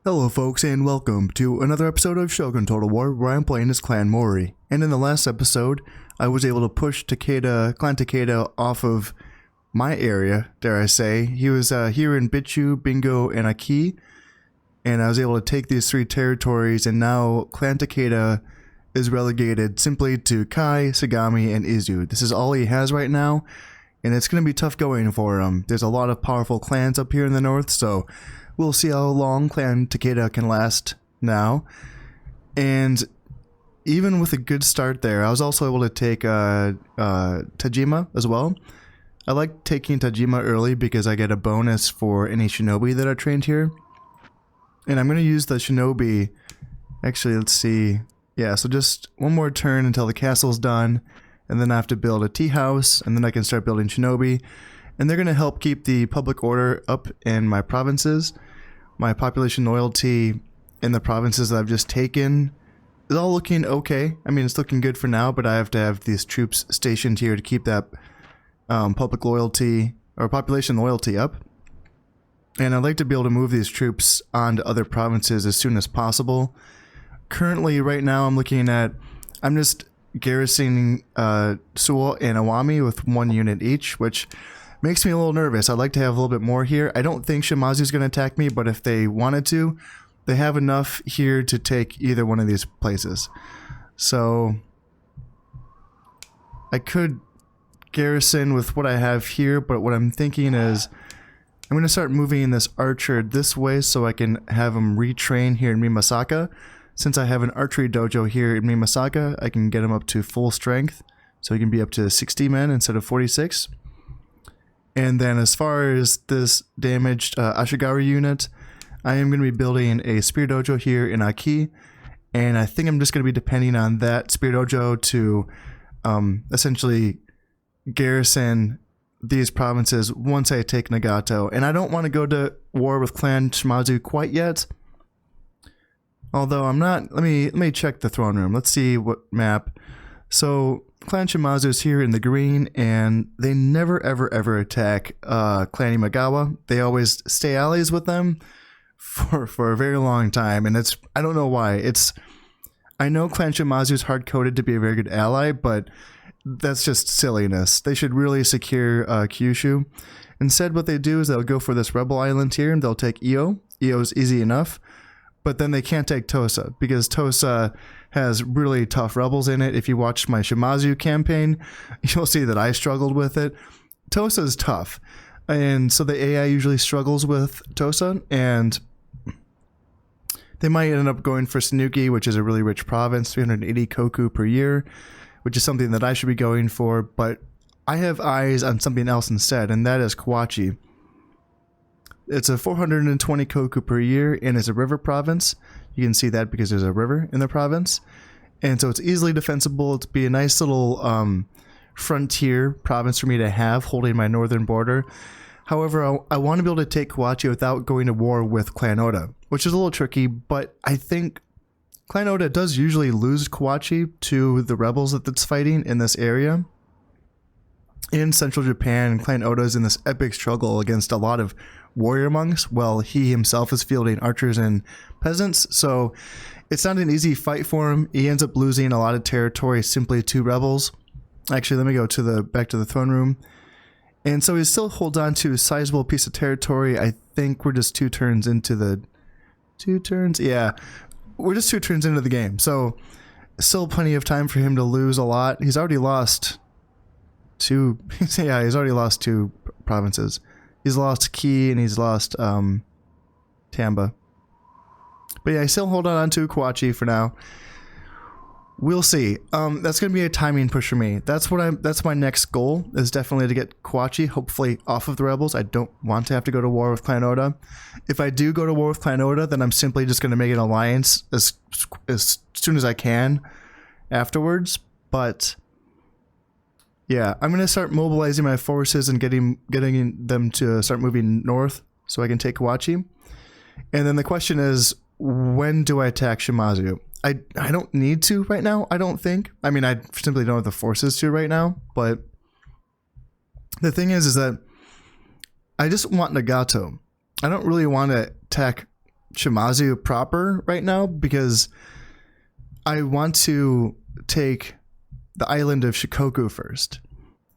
Hello folks and welcome to another episode of Shogun Total War where I'm playing as Clan Mori. And in the last episode, I was able to push Clan Takeda off of my area, dare I say. He was here in Bichu, Bingo, and Aki. And I was able to take these three territories, and now Clan Takeda is relegated simply to Kai, Sagami, and Izu. This is all he has right now, and it's going to be tough going for him. There's a lot of powerful clans up here in the north, so we'll see how long Clan Takeda can last now. And even with a good start there, I was also able to take Tajima as well. I like taking Tajima early because I get a bonus for any shinobi that are trained here. And I'm going to use the shinobi. Actually, let's see. Yeah, so just one more turn until the castle's done. And then I have to build a tea house. And then I can start building shinobi. And they're going to help keep the public order up in my provinces. My population loyalty in the provinces that I've just taken is all looking okay. I mean, it's looking good for now, but I have to have these troops stationed here to keep that public loyalty or population loyalty up. And I'd like to be able to move these troops on to other provinces as soon as possible. Currently, right now, I'm just garrisoning Seoul and Awami with one unit each, which makes me a little nervous. I'd like to have a little bit more here. I don't think Shimazu is going to attack me, but if they wanted to, they have enough here to take either one of these places. So I could garrison with what I have here, but what I'm thinking is I'm going to start moving this archer this way so I can have him retrain here in Mimasaka. Since I have an archery dojo here in Mimasaka, I can get him up to full strength, so he can be up to 60 men instead of 46. And then as far as this damaged Ashigaru unit, I am going to be building a spear dojo here in Aki, and I think I'm just going to be depending on that spear dojo to essentially garrison these provinces once I take Nagato. And I don't want to go to war with Clan Shimazu quite yet. Although I'm not, let me check the throne room. Let's see what map. So Clan Shimazu is here in the green, and they never ever attack Clan Imagawa. They always stay allies with them for a very long time, and I don't know why. I know Clan Shimazu is hard coded to be a very good ally, but that's just silliness. They should really secure Kyushu. Instead, what they do is they'll go for this rebel island here, and they'll take Io. Io's easy enough, but then they can't take Tosa because Tosa has really tough rebels in it. If you watch my Shimazu campaign, you'll see that I struggled with it. Tosa is tough, and so the AI usually struggles with Tosa, and they might end up going for Sanuki, which is a really rich province, 380 koku per year, which is something that I should be going for, but I have eyes on something else instead, and that is Kawachi. It's a 420 koku per year, and it's a river province. You can see that because there's a river in the province. And so it's easily defensible. It'd be a nice little frontier province for me to have, holding my northern border. However, I want to be able to take Kawachi without going to war with Clan Oda, which is a little tricky, but I think Clan Oda does usually lose Kawachi to the rebels that it's fighting in this area. In central Japan, Clan Oda is in this epic struggle against a lot of warrior monks, while he himself is fielding archers and peasants, so it's not an easy fight for him. He ends up losing a lot of territory simply to rebels. Actually, let me go to back to the throne room. And so he still holds on to a sizable piece of territory. I think we're just two turns into the yeah, we're just 2 turns into the game, so still plenty of time for him to lose a lot. He's already lost 2 yeah, he's already lost 2 provinces. He's lost Ki and he's lost Tamba. But yeah, I still hold on to Kawachi for now. We'll see. That's going to be a timing push for me. That's my next goal, is definitely to get Kawachi hopefully off of the rebels. I don't want to have to go to war with Clan Oda. If I do go to war with Clan Oda, then I'm simply just going to make an alliance as soon as I can afterwards. But yeah, I'm going to start mobilizing my forces and getting them to start moving north so I can take Kawachi. And then the question is, when do I attack Shimazu? I don't need to right now, I don't think. I mean, I simply don't have the forces to right now, but the thing is that I just want Nagato. I don't really want to attack Shimazu proper right now because I want to take the island of Shikoku first.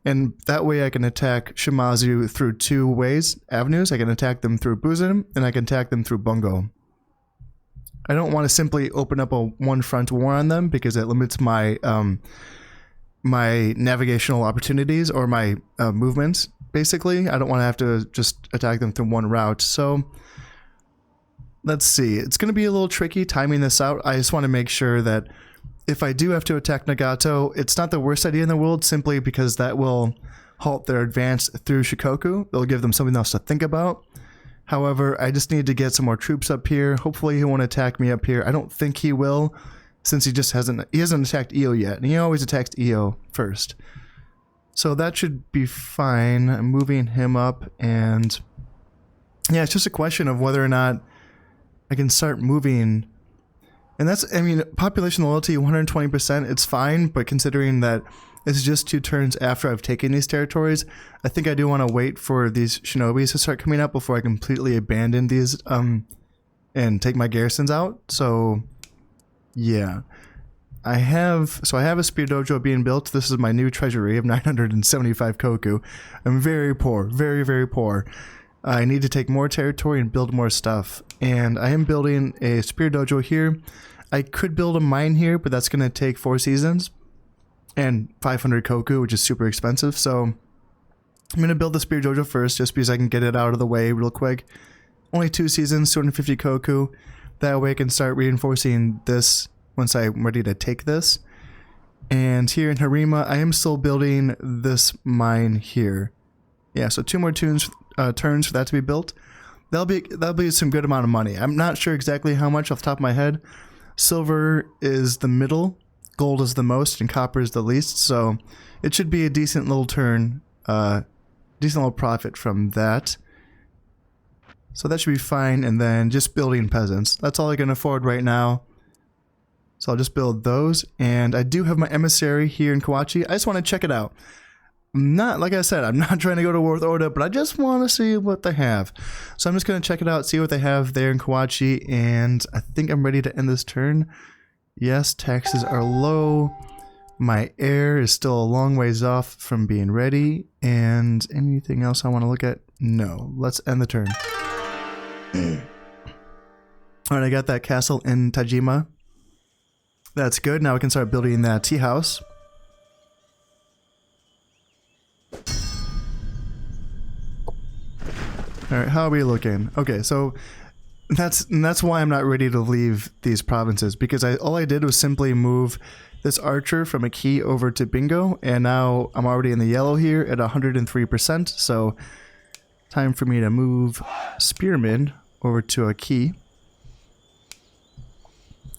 And that way I can attack Shimazu through two avenues. I can attack them through Buzen, and I can attack them through Bungo. I don't want to simply open up a one-front war on them because it limits my my navigational opportunities or my movements, basically. I don't want to have to just attack them through one route. So let's see. It's going to be a little tricky timing this out. I just want to make sure that if I do have to attack Nagato, it's not the worst idea in the world simply because that will halt their advance through Shikoku. It'll give them something else to think about. However, I just need to get some more troops up here. Hopefully he won't attack me up here. I don't think he will, since he hasn't attacked Io yet, and he always attacks Io first. So that should be fine. I'm moving him up, and yeah, it's just a question of whether or not I can start moving. And that's, I mean, population loyalty 120%, it's fine, but considering that it's just 2 turns after I've taken these territories, I think I do want to wait for these shinobis to start coming up before I completely abandon these and take my garrisons out. So yeah, I have a spear dojo being built. This is my new treasury of 975 koku. I'm very poor, very, very poor. I need to take more territory and build more stuff. And I am building a spear dojo here. I could build a mine here, but that's going to take 4 seasons and 500 koku, which is super expensive. So I'm going to build the spear dojo first, just because I can get it out of the way real quick. Only 2 seasons, 250 koku. That way I can start reinforcing this once I'm ready to take this. And here in Harima, I am still building this mine here. Yeah, so 2 more turns for that to be built. That'll be some good amount of money. I'm not sure exactly how much off the top of my head. Silver is the middle, gold is the most, and copper is the least. So it should be a decent little turn, decent little profit from that. So that should be fine. And then just building peasants. That's all I can afford right now. So I'll just build those. And I do have my emissary here in Kawachi. I just want to check it out. Not, like I said, I'm not trying to go to war with Oda, but I just want to see what they have. So I'm just going to check it out, see what they have there in Kawachi, and I think I'm ready to end this turn. Yes, taxes are low. My heir is still a long ways off from being ready. And anything else I want to look at? No. Let's end the turn. Alright, I got that castle in Tajima. That's good. Now we can start building that tea house. Alright, how are we looking? Okay, so that's why I'm not ready to leave these provinces, because all I did was simply move this archer from a key over to bingo, and now I'm already in the yellow here at 103%, so time for me to move spearmen over to a key.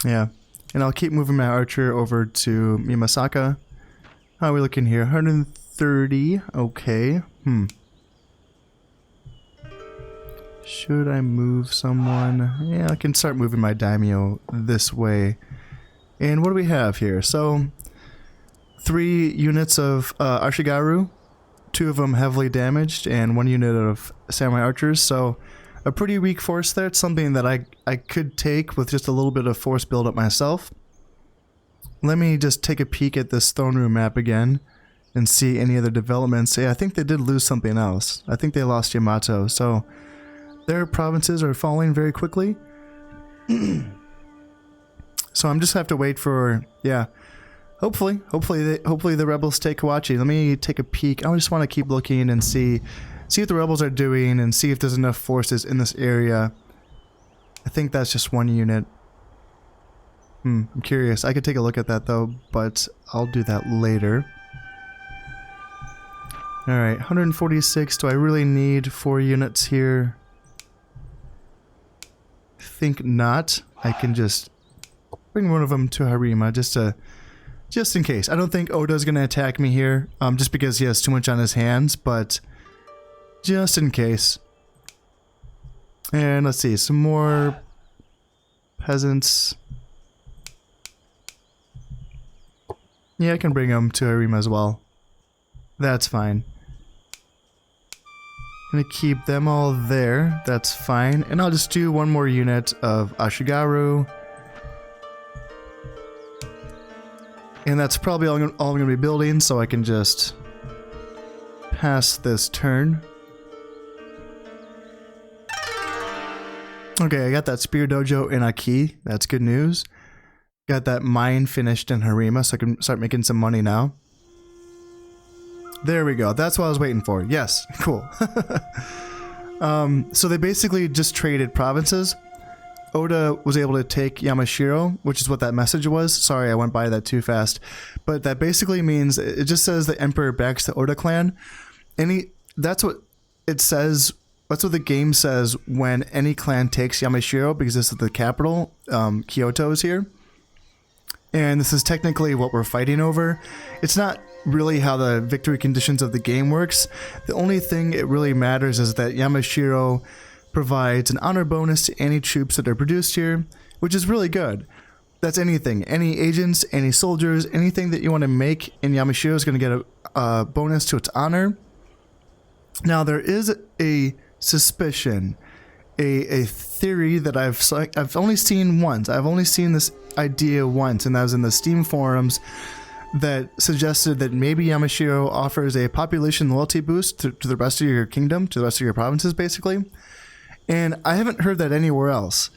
Yeah, and I'll keep moving my archer over to Mimasaka. How are we looking here? 130, okay, Should I move someone? Yeah, I can start moving my daimyo this way. And what do we have here? So, 3 units of Arshigaru, 2 of them heavily damaged, and 1 unit of samurai archers. So, a pretty weak force there. It's something that I could take with just a little bit of force build up myself. Let me just take a peek at this throne room map again and see any other developments. Yeah, I think they did lose something else. I think they lost Yamato, so their provinces are falling very quickly. So I'm just have to wait for, yeah, hopefully the rebels take Kawachi. Let me take a peek. I just want to keep looking and see what the rebels are doing and see if there's enough forces in this area. I think that's just 1 unit. I'm curious. I could take a look at that though, but I'll do that later. Alright, 146. Do I really need 4 units here? Think not. I can just bring one of them to Harima just in case. I don't think Oda's gonna attack me here, just because he has too much on his hands, but just in case. And let's see, some more peasants. Yeah, I can bring them to Harima as well. That's fine. Gonna keep them all there. That's fine. And I'll just do one more unit of Ashigaru. And that's probably all I'm gonna be building, so I can just pass this turn. Okay, I got that Spear Dojo in Aki. That's good news. Got that mine finished in Harima, so I can start making some money now. There we go. That's what I was waiting for. Yes, cool. So they basically just traded provinces. Oda was able to take Yamashiro, which is what that message was. Sorry, I went by that too fast. But that basically means, it just says the Emperor backs the Oda clan. That's what it says. That's what the game says when any clan takes Yamashiro, because this is the capital. Kyoto is here. And this is technically what we're fighting over. It's not really how the victory conditions of the game works. The only thing it really matters is that Yamashiro provides an honor bonus to any troops that are produced here, which is really good. That's anything. Any agents, any soldiers, anything that you want to make in Yamashiro is going to get a bonus to its honor. Now, there is a suspicion, a theory that I've only seen once. I've only seen this idea once, and that was in the Steam forums, that suggested that maybe Yamashiro offers a population loyalty boost to the rest of your kingdom, to the rest of your provinces, basically. And I haven't heard that anywhere else.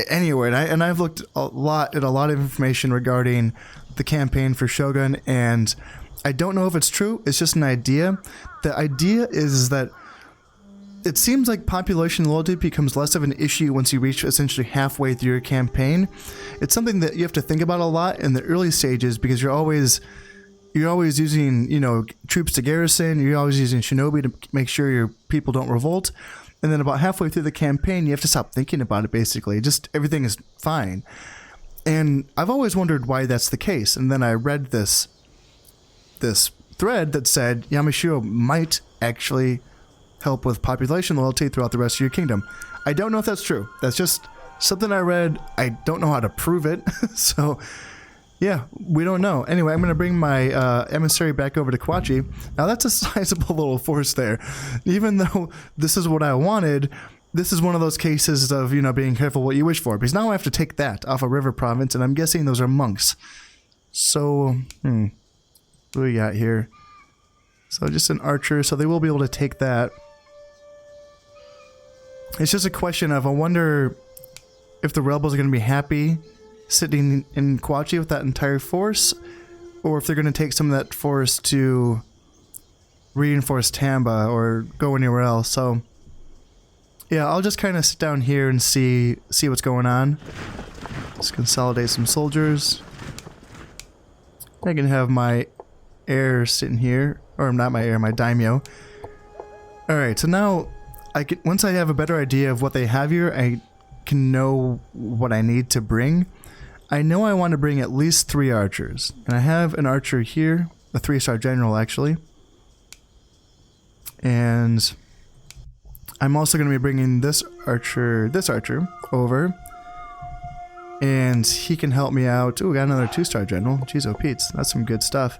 Anywhere. And I've looked at a lot of information regarding the campaign for Shogun, and I don't know if it's true. It's just an idea. The idea is that it seems like population loyalty becomes less of an issue once you reach essentially halfway through your campaign. It's something that you have to think about a lot in the early stages, because you're always using, troops to garrison. You're always using shinobi to make sure your people don't revolt. And then about halfway through the campaign, you have to stop thinking about it, basically. Just everything is fine. And I've always wondered why that's the case. And then I read this thread that said Yamashiro might actually help with population loyalty throughout the rest of your kingdom. I don't know if that's true. That's just something I read. I don't know how to prove it. So, yeah, we don't know. Anyway, I'm going to bring my emissary back over to Kawachi. Now, that's a sizable little force there. Even though this is what I wanted, this is one of those cases of, being careful what you wish for. Because now I have to take that off a river province, and I'm guessing those are monks. So, what do we got here? So just an archer, so they will be able to take that. It's just a question of, I wonder if the rebels are going to be happy sitting in Kawachi with that entire force, or if they're going to take some of that force to reinforce Tamba or go anywhere else. So yeah, I'll just kind of sit down here and see what's going on. Let's consolidate some soldiers. I can have my heir sitting here, or not my heir, my daimyo. Alright, so now once I have a better idea of what they have here, I can know what I need to bring. I know I want to bring at least 3 archers. And I have an archer here, a 3-star general actually. And I'm also going to be bringing this archer over. And he can help me out. Ooh, got another 2-star general. Jeez, oh Pete's, that's some good stuff.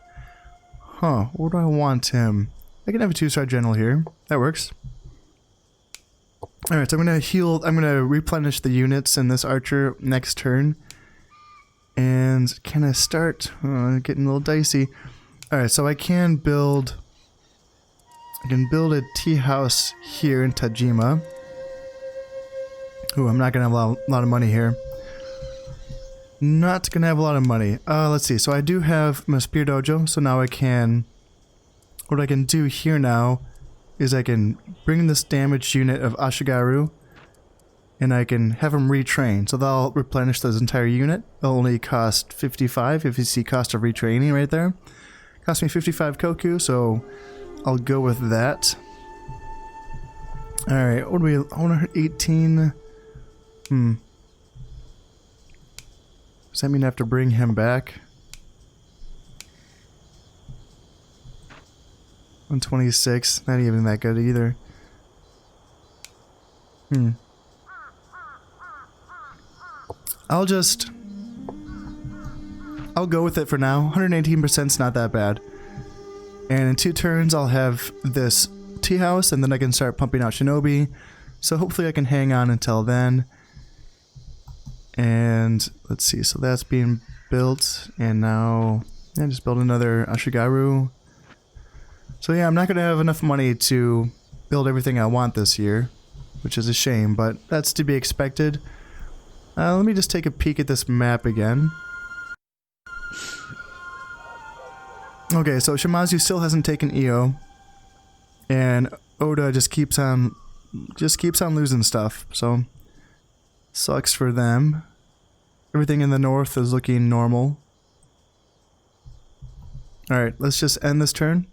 Huh, where do I want him? I can have a 2-star general here. That works. Alright, so I'm going to replenish the units in this archer next turn. And can I start? Getting a little dicey. Alright, so I can build a tea house here in Tajima. Ooh, I'm not going to have a lot of money here. Not going to have a lot of money. Let's see. So I do have my Spear Dojo, so now what I can do here now is I can bring this damaged unit of Ashigaru, and I can have them retrain. So they'll replenish this entire unit. They'll only cost 55, if you see cost of retraining right there. Cost me 55 koku, so I'll go with that. Alright, what do we... 118... Does that mean I have to bring him back? 126, not even that good either. I'll go with it for now. 118% is not that bad. And in 2 turns, I'll have this tea house, and then I can start pumping out shinobi. So hopefully I can hang on until then. And let's see, so that's being built, and now just build another Ashigaru. So yeah, I'm not going to have enough money to build everything I want this year, which is a shame, but that's to be expected. Let me just take a peek at this map again. Okay, so Shimazu still hasn't taken EO, and Oda just keeps on losing stuff, so sucks for them. Everything in the north is looking normal. Alright, let's just end this turn.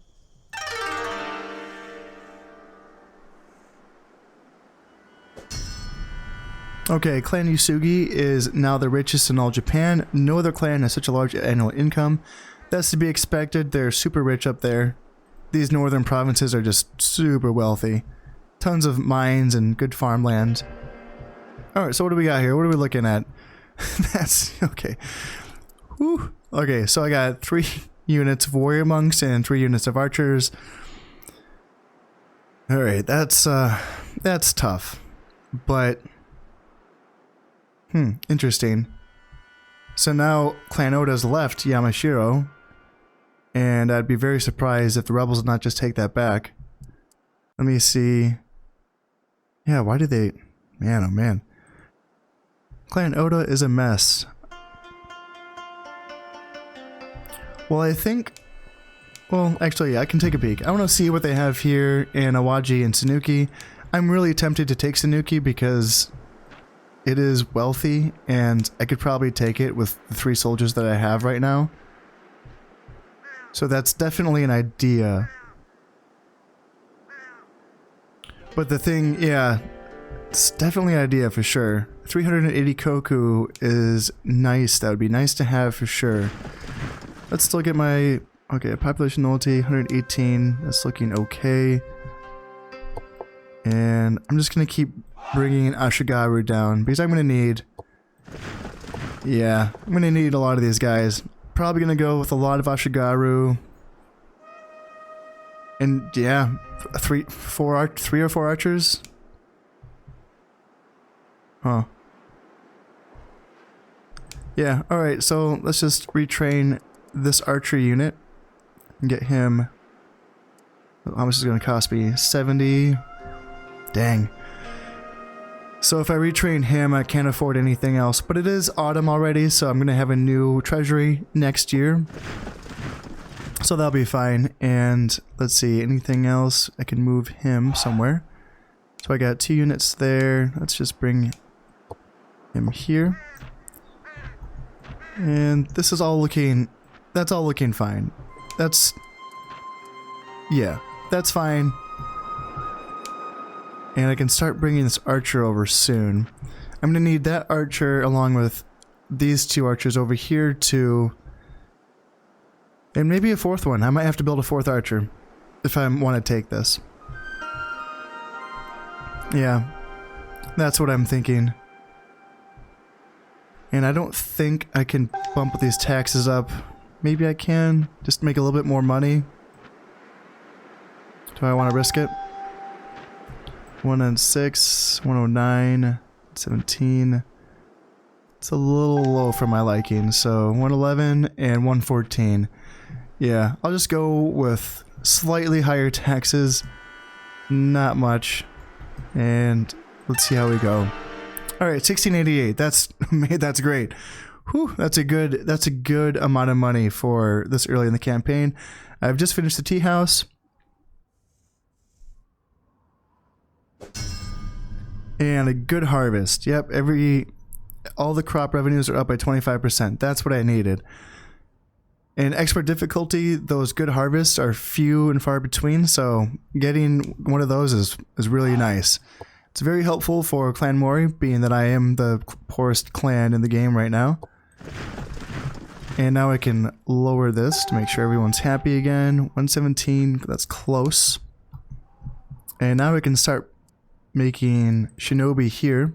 Okay, Clan Usugi is now the richest in all Japan. No other clan has such a large annual income. That's to be expected. They're super rich up there. These northern provinces are just super wealthy. Tons of mines and good farmland. Alright, so what do we got here? What are we looking at? That's okay. Whew. Okay, so I got 3 units of warrior monks and 3 units of archers. Alright, that's tough. But interesting. So now Clan Oda's left Yamashiro, and I'd be very surprised if the rebels did not just take that back. Let me see. Yeah, why did they... Man, oh man. Clan Oda is a mess. Well, I think... Well, actually, yeah, I can take a peek. I want to see what they have here in Awaji and Sanuki. I'm really tempted to take Sanuki because it is wealthy, and I could probably take it with the 3 soldiers that I have right now. So that's definitely an idea. But the thing, yeah, it's definitely an idea for sure. 380 koku is nice. That would be nice to have for sure. Let's still get my... Okay, population loyalty, 118. That's looking okay. And I'm just going to keep bringing Ashigaru down because I'm going to need... Yeah, I'm going to need a lot of these guys. Probably going to go with a lot of Ashigaru. And yeah, 3 or 4 archers. Huh. Yeah, alright, so let's just retrain this archer unit and get him... How much is it going to cost me? 70. Dang. So if I retrain him, I can't afford anything else. But it is autumn already, so I'm going to have a new treasury next year. So that'll be fine. And let's see, anything else? I can move him somewhere. So I got 2 units there. Let's just bring him here. And this is all looking... That's all looking fine. That's... Yeah, that's fine. And I can start bringing this archer over soon. I'm going to need that archer along with these 2 archers over here too. And maybe a 4th one. I might have to build a 4th archer if I want to take this. Yeah, that's what I'm thinking. And I don't think I can bump these taxes up. Maybe I can, just to make a little bit more money. Do I want to risk it? 106, 109, 17. It's a little low for my liking, so 111 and 114. Yeah, I'll just go with slightly higher taxes. Not much. And let's see how we go. Alright, 1688. That's great. Whew, that's a good amount of money for this early in the campaign. I've just finished the tea house. And a good harvest. Yep, all the crop revenues are up by 25%. That's what I needed. In expert difficulty, those good harvests are few and far between, so getting one of those is really nice. It's very helpful for Clan Mori, being that I am the poorest clan in the game right now. And now I can lower this to make sure everyone's happy again. 117, that's close. And now we can start making shinobi here.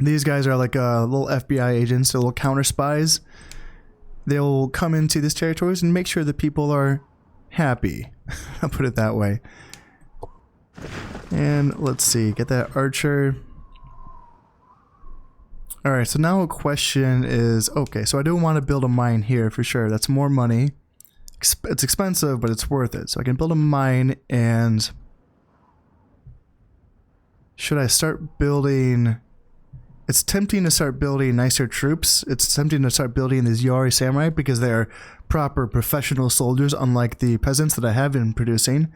These guys are like little FBI agents, little counter spies. They'll come into these territories and make sure that people are happy. I'll put it that way. And let's see, get that archer. Alright, so now a question is, okay, so I do want to build a mine here for sure. That's more money. It's expensive, but it's worth it. So I can build a mine, and should I start building... It's tempting to start building nicer troops. It's tempting to start building these Yori samurai because they're proper professional soldiers, unlike the peasants that I have been producing.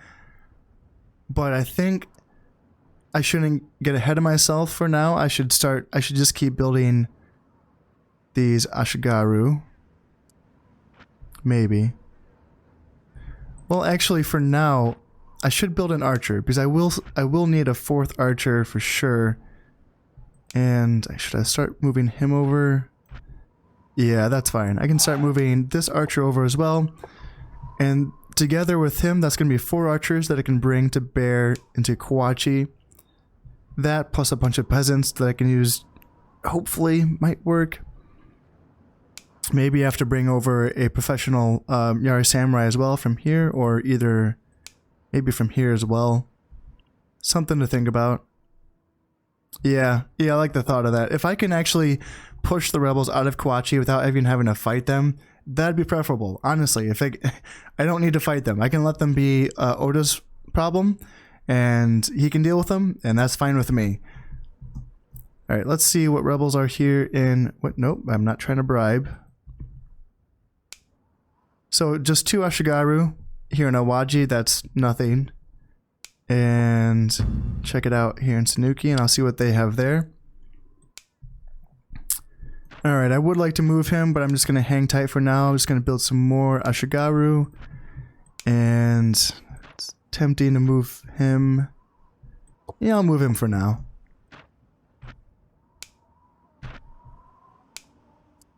But I think I shouldn't get ahead of myself for now. I should just keep building these Ashigaru. Maybe. Well, actually, for now, I should build an archer because I will need a 4th archer for sure. And should I start moving him over? Yeah, that's fine. I can start moving this archer over as well. And together with him, that's going to be 4 archers that I can bring to bear into Kawachi. That plus a bunch of peasants that I can use, hopefully, might work. Maybe I have to bring over a professional Yari Samurai as well from here, or either maybe from here as well. Something to think about. Yeah, I like the thought of that. If I can actually push the rebels out of Kawachi without even having to fight them, that'd be preferable. Honestly, I don't need to fight them. I can let them be Oda's problem, and he can deal with them, and that's fine with me. All right, let's see what rebels are here in... What? Nope, I'm not trying to bribe. So just 2 Ashigaru here in Awaji. That's nothing. And check it out here in Sanuki, and I'll see what they have there. Alright, I would like to move him, but I'm just going to hang tight for now. I'm just going to build some more Ashigaru. And it's tempting to move him. Yeah, I'll move him for now.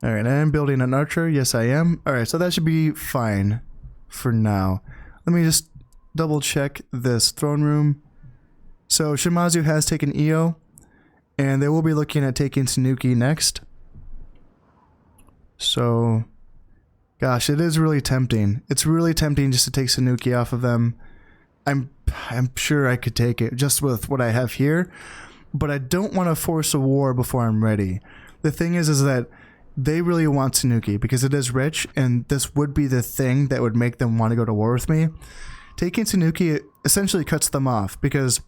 Alright, I am building an archer. Yes, I am. Alright, so that should be fine for now. Let me just double check this throne room. So Shimazu has taken Io, and they will be looking at taking Sanuki next. So, gosh, it is really tempting. It's really tempting just to take Sanuki off of them. I'm sure I could take it just with what I have here, but I don't want to force a war before I'm ready. The thing is that they really want Sanuki because it is rich, and this would be the thing that would make them want to go to war with me. Taking Sanuki essentially cuts them off because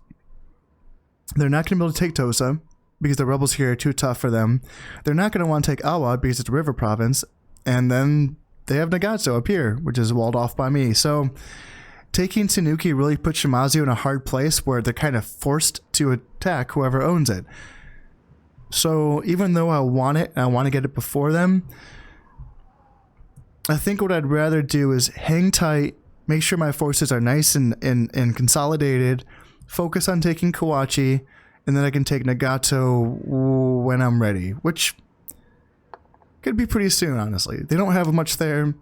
they're not going to be able to take Tosa because the rebels here are too tough for them. They're not going to want to take Awa because it's a river province, and then they have Nagato up here, which is walled off by me. So taking Sanuki really puts Shimazu in a hard place where they're kind of forced to attack whoever owns it. So even though I want it, and I want to get it before them, I think what I'd rather do is hang tight, make sure my forces are nice and consolidated, focus on taking Kawachi, and then I can take Nagato when I'm ready, which could be pretty soon, honestly. They don't have much there.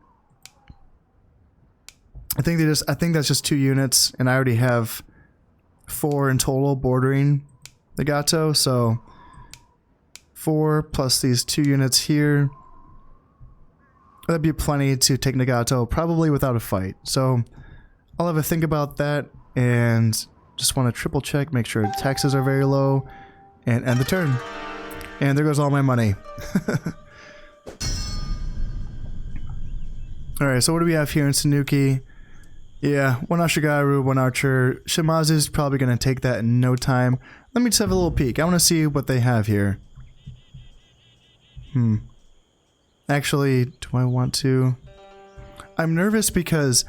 I think that's just 2 units, and I already have 4 in total bordering Nagato, so 4 plus these 2 units here. That'd be plenty to take Nagato, probably without a fight. So I'll have a think about that, and just want to triple check, make sure taxes are very low, and end the turn. And there goes all my money. Alright, so what do we have here in Sanuki? Yeah, 1 Ashigaru, 1 archer. Shimazu's probably going to take that in no time. Let me just have a little peek. I want to see what they have here. Actually, do I want to? I'm nervous because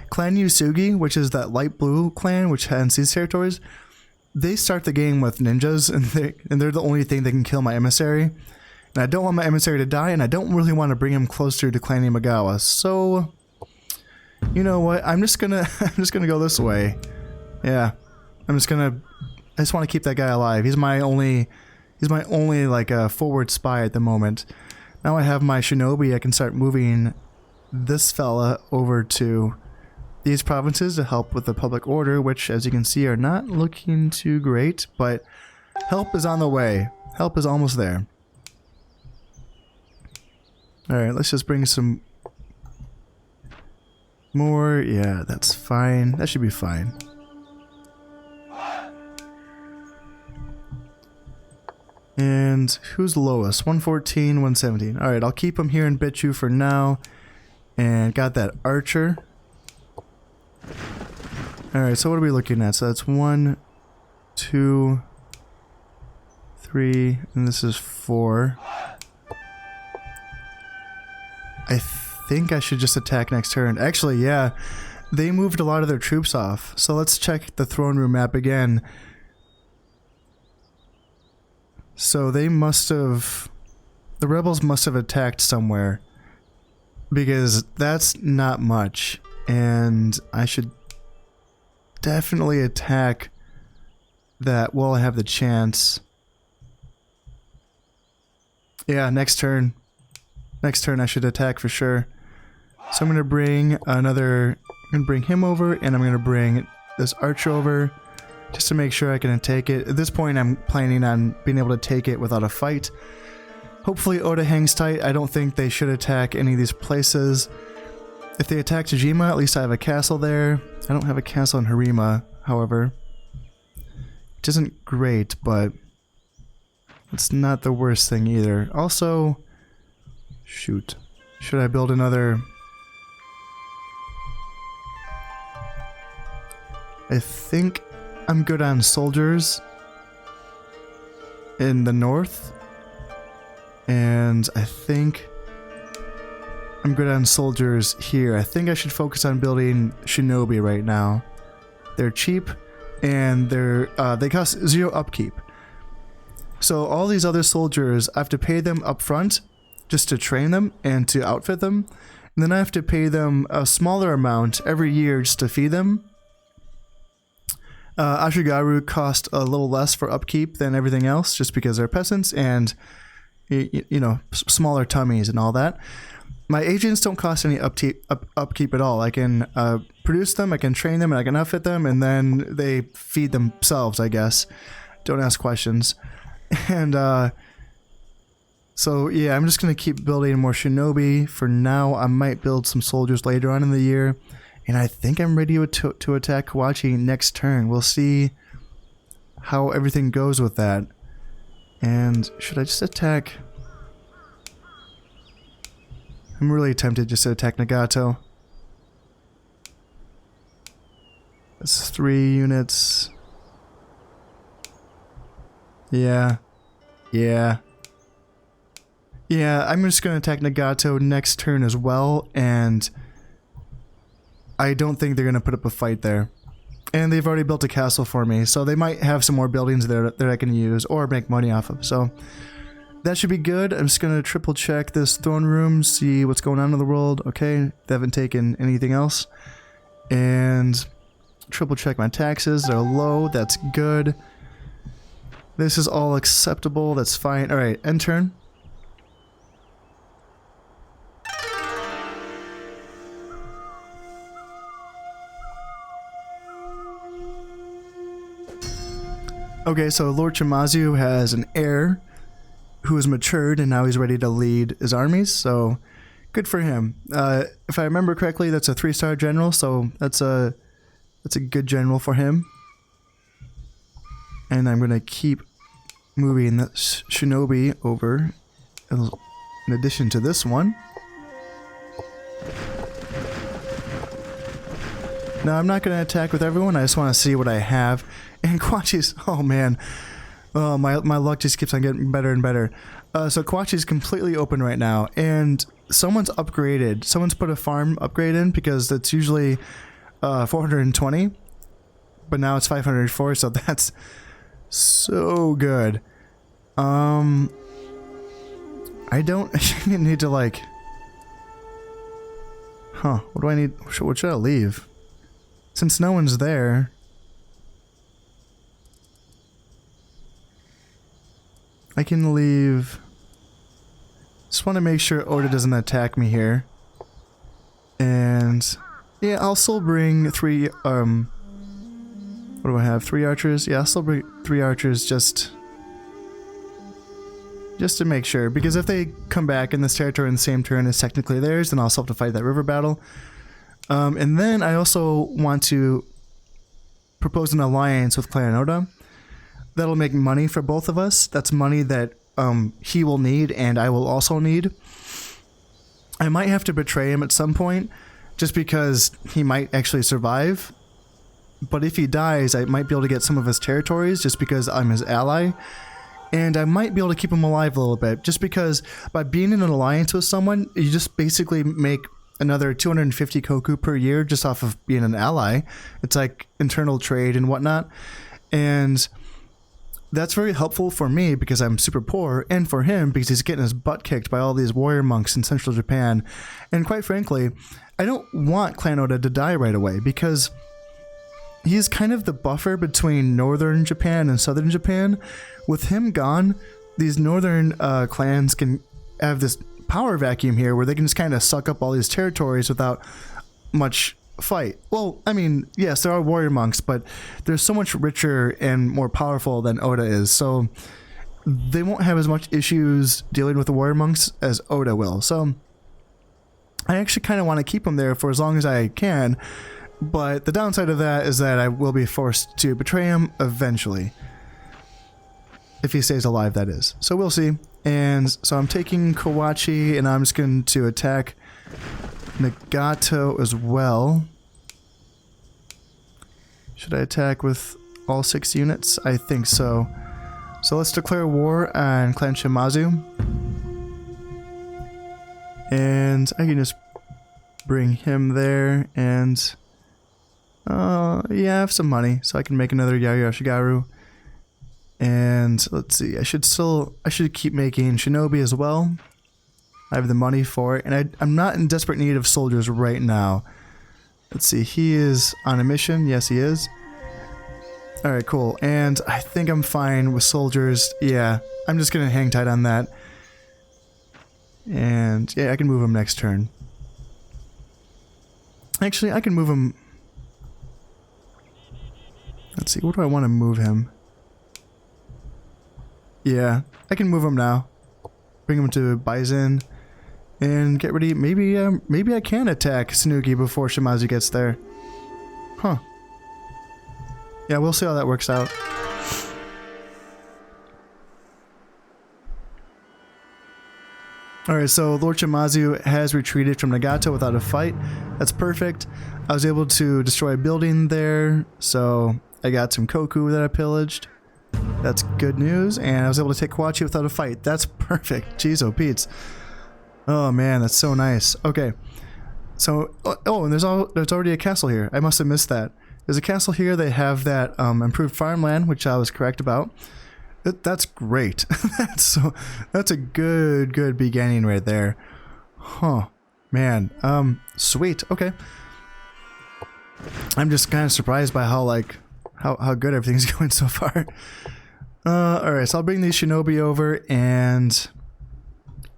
Clan Yusugi, which is that light blue clan which has these territories, they start the game with ninjas, and they're the only thing that can kill my emissary. And I don't want my emissary to die, and I don't really want to bring him closer to Clan Imagawa. So, you know what? I'm just gonna go this way. Yeah, I just want to keep that guy alive. He's my only like a forward spy at the moment. Now I have my shinobi, I can start moving this fella over to these provinces to help with the public order, which, as you can see, are not looking too great, but help is on the way. Help is almost there. Alright, let's just bring some more. Yeah, that's fine. That should be fine. And who's lowest? 114, 117. Alright, I'll keep him here in Bichu for now. And got that archer. Alright, so what are we looking at? So that's 1, 2, 3, and this is 4. I think I should just attack next turn. Actually, yeah, they moved a lot of their troops off. So let's check the throne room map again. So they must have... The rebels must have attacked somewhere. Because that's not much. And I should definitely attack that while I have the chance. Yeah, next turn. Next turn I should attack for sure. So I'm gonna bring another... I'm gonna bring him over, and I'm gonna bring this archer over, just to make sure I can take it. At this point I'm planning on being able to take it without a fight. Hopefully Oda hangs tight. I don't think they should attack any of these places. If they attack Tajima, at least I have a castle there. I don't have a castle in Harima, however. Which isn't great, but it's not the worst thing either. Also, shoot. Should I build another... I think I'm good on soldiers in the north. And I think I'm good on soldiers here. I think I should focus on building shinobi right now. They're cheap, and they cost 0 upkeep. So all these other soldiers, I have to pay them up front just to train them and to outfit them. And then I have to pay them a smaller amount every year just to feed them. Ashigaru cost a little less for upkeep than everything else just because they're peasants and, you know, smaller tummies and all that. My agents don't cost any upkeep at all. I can produce them, I can train them, and I can outfit them, and then they feed themselves, I guess. Don't ask questions. And so yeah, I'm just going to keep building more shinobi for now. I might build some soldiers later on in the year. And I think I'm ready to attack Kawachi next turn. We'll see how everything goes with that. And should I just attack... I'm really tempted just to attack Nagato. That's 3 units. Yeah. Yeah. Yeah, I'm just going to attack Nagato next turn as well, and I don't think they're going to put up a fight there. And they've already built a castle for me, so they might have some more buildings there that I can use or make money off of. So that should be good. I'm just going to triple check this throne room, see what's going on in the world. Okay, they haven't taken anything else. And triple check my taxes. They're low. That's good. This is all acceptable. That's fine. Alright, end turn. Okay, so Lord Shimazu has an heir who has matured and now he's ready to lead his armies, so good for him. If I remember correctly, that's a 3-star general, so that's a good general for him. And I'm gonna keep moving the shinobi over in addition to this one. Now I'm not gonna attack with everyone, I just want to see what I have. And Kawachi's, oh man, oh, my luck just keeps on getting better and better. So Kawachi's completely open right now, and someone's upgraded. Someone's put a farm upgrade in because it's usually 420, but now it's 504, so that's so good. I don't need to like, what do I need? What should I leave? Since no one's there. I can leave. Just want to make sure Oda doesn't attack me here. And yeah, I'll still bring 3 what do I have? 3 archers? Yeah, I'll still bring 3 archers just to make sure, because if they come back in this territory in the same turn as technically theirs, then I'll still have to fight that river battle. And then I also want to propose an alliance with Clan Oda. that'll make money for both of us. That's money that he will need and I will also need. I might have to betray him at some point just because he might actually survive. But if he dies, I might be able to get some of his territories just because I'm his ally. And I might be able to keep him alive a little bit just because by being in an alliance with someone, you just basically make another 250 koku per year just off of being an ally. It's like internal trade and whatnot. And that's very helpful for me because I'm super poor, and for him because he's getting his butt kicked by all these warrior monks in central Japan. And quite frankly, I don't want Clan Oda to die right away because he's kind of the buffer between northern Japan and southern Japan. With him gone, these northern clans can have this power vacuum here where they can just kind of suck up all these territories without much fight. Well, I mean, yes, there are warrior monks, but they're so much richer and more powerful than Oda is, so they won't have as much issues dealing with the warrior monks as Oda will. So I actually kind of want to keep him there for as long as I can, but the downside of that is that I will be forced to betray him eventually. If he stays alive, that is. So we'll see. And so I'm taking Kawachi, and I'm just going to attack Nagato as well. Should I attack with all 6 units? I think so. So let's declare war on Clan Shimazu. And I can just bring him there, and yeah, I have some money, so I can make another Yaoyu Ashigaru. And let's see, I should keep making shinobi as well. I have the money for it, and I'm not in desperate need of soldiers right now. Let's see, he is on a mission. Yes, he is. Alright, cool. And I think I'm fine with soldiers. Yeah, I'm just gonna hang tight on that. And yeah, I can move him next turn. Actually, I can move him. Let's see, where do I want to move him? Yeah, I can move him now. Bring him to Baizen and get ready. Maybe I can attack Tsunuki before Shimazu gets there. Huh. Yeah, we'll see how that works out. Alright, so Lord Shimazu has retreated from Nagato without a fight. That's perfect. I was able to destroy a building there, so I got some koku that I pillaged. That's good news, and I was able to take Kawachi without a fight. That's perfect. Jeez, oh Pete's. Oh man, that's so nice. Okay, so oh, and there's already a castle here. I must have missed that. There's a castle here. They have that improved farmland, which I was correct about. That's great. That's a good beginning right there. Huh, man. Sweet. Okay. I'm just kind of surprised by how good everything's going so far. Alright, so I'll bring these shinobi over, and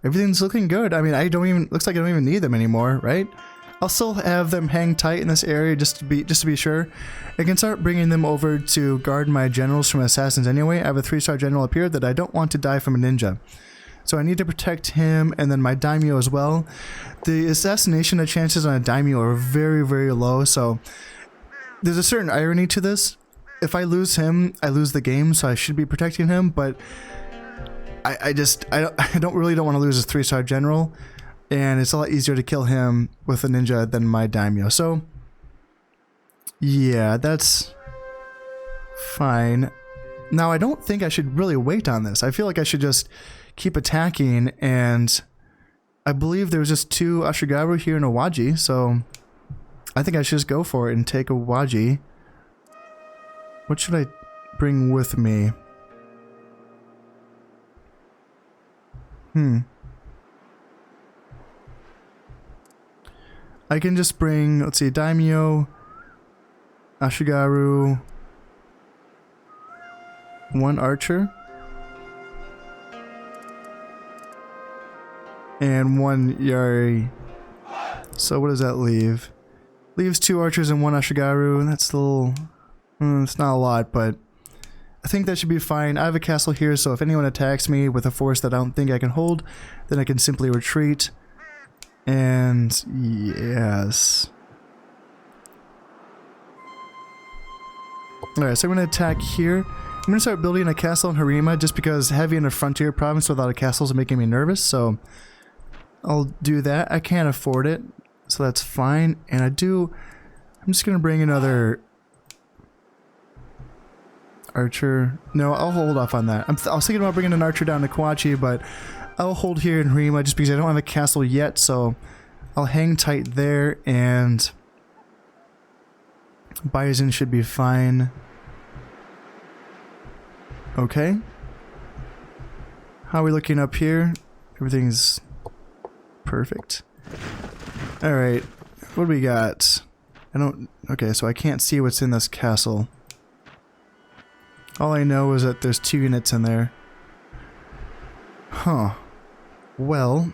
everything's looking good. I mean, looks like I don't even need them anymore, right? I'll still have them hang tight in this area just to be sure. I can start bringing them over to guard my generals from assassins anyway. I have a 3-star general up here that I don't want to die from a ninja. So I need to protect him, and then my daimyo as well. The assassination chances on a daimyo are very low, so there's a certain irony to this. If I lose him, I lose the game, so I should be protecting him, but I don't really want to lose a 3-star general, and it's a lot easier to kill him with a ninja than my daimyo. So yeah, that's fine. Now I don't think I should really wait on this. I feel like I should just keep attacking, and I believe there was just 2 Ashigaru here in Awaji, so I think I should just go for it and take Awaji. What should I bring with me? I can just bring, let's see, daimyo, Ashigaru, 1 archer, and 1 Yari. So what does that leave? Leaves 2 archers and 1 Ashigaru, and that's a little... it's not a lot, but I think that should be fine. I have a castle here, so if anyone attacks me with a force that I don't think I can hold, then I can simply retreat. And yes. Alright, so I'm going to attack here. gonna start building a castle in Harima just because having a frontier province without a castle is making me nervous, so I'll do that. I can't afford it, so that's fine. And I'm just gonna bring another archer. No, I'll hold off on that. I was thinking about bringing an archer down to Kawachi, but I'll hold here in Harima just because I don't have a castle yet, so I'll hang tight there, and Bison should be fine. Okay. How are we looking up here? Everything's perfect. Alright, what do we got? Okay, so I can't see what's in this castle. All I know is that there's 2 units in there. Huh. Well,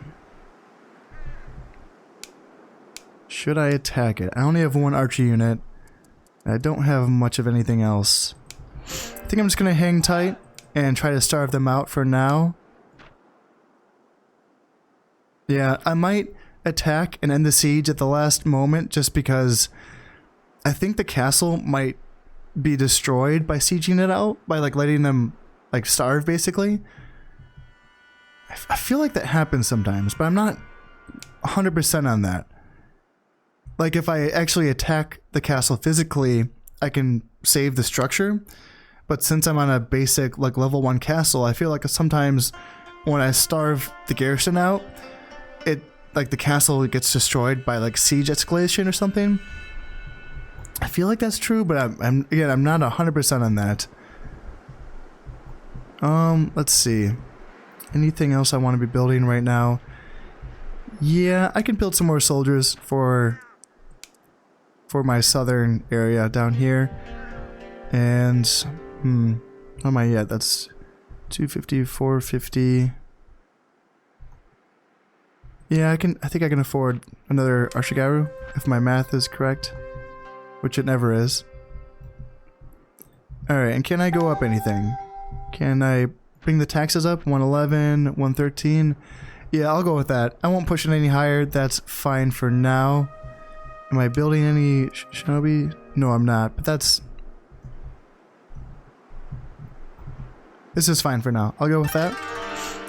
should I attack it? I only have 1 archer unit. I don't have much of anything else. I think I'm just gonna hang tight and try to starve them out for now. Yeah, I might attack and end the siege at the last moment just because I think the castle might be destroyed by sieging it out, by like letting them like starve basically. I feel like that happens sometimes, but I'm not 100% on that. Like if I actually attack the castle physically, I can save the structure. But since I'm on a basic like level 1 castle, I feel like sometimes when I starve the garrison out, it like the castle gets destroyed by like siege escalation or something. I feel like that's true, but I'm not 100% on that. Let's see. Anything else I want to be building right now? Yeah, I can build some more soldiers for my southern area down here. And how am I yet? That's 250, 450. Yeah, I think I can afford another Arshigaru if my math is correct, which it never is. Alright, and can I go up anything? Can I bring the taxes up? 111, 113. Yeah, I'll go with that. I won't push it any higher. That's fine for now. Am I building any shinobi? No, I'm not, but this is fine for now. I'll go with that.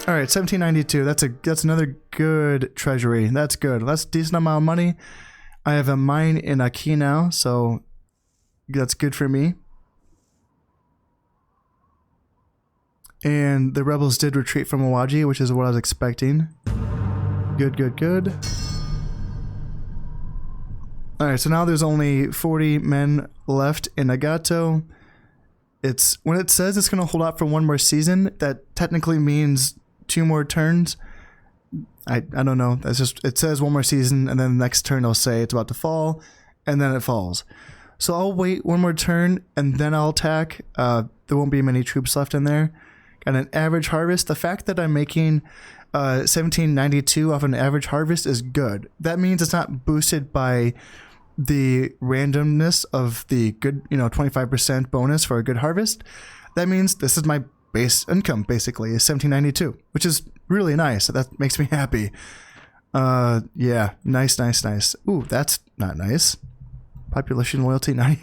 Alright, 1792. That's another good treasury. That's good. That's a decent amount of money. I have a mine in Aki now, so that's good for me. And the rebels did retreat from Awaji, which is what I was expecting. Good, good, good. Alright, so now there's only 40 men left in Nagato. When it says it's going to hold out for 1 more season, that technically means 2 more turns. I don't know. That's just, it says 1 more season, and then the next turn they'll say it's about to fall, and then it falls. So I'll wait 1 more turn, and then I'll attack. There won't be many troops left in there. Got an average harvest. The fact that I'm making 1792 off an average harvest is good. That means it's not boosted by the randomness of the good, 25% bonus for a good harvest. That means this is my base income, basically, is 1792, which is really nice. That makes me happy. Yeah, nice, nice, nice. Ooh, that's not nice. Population loyalty 90.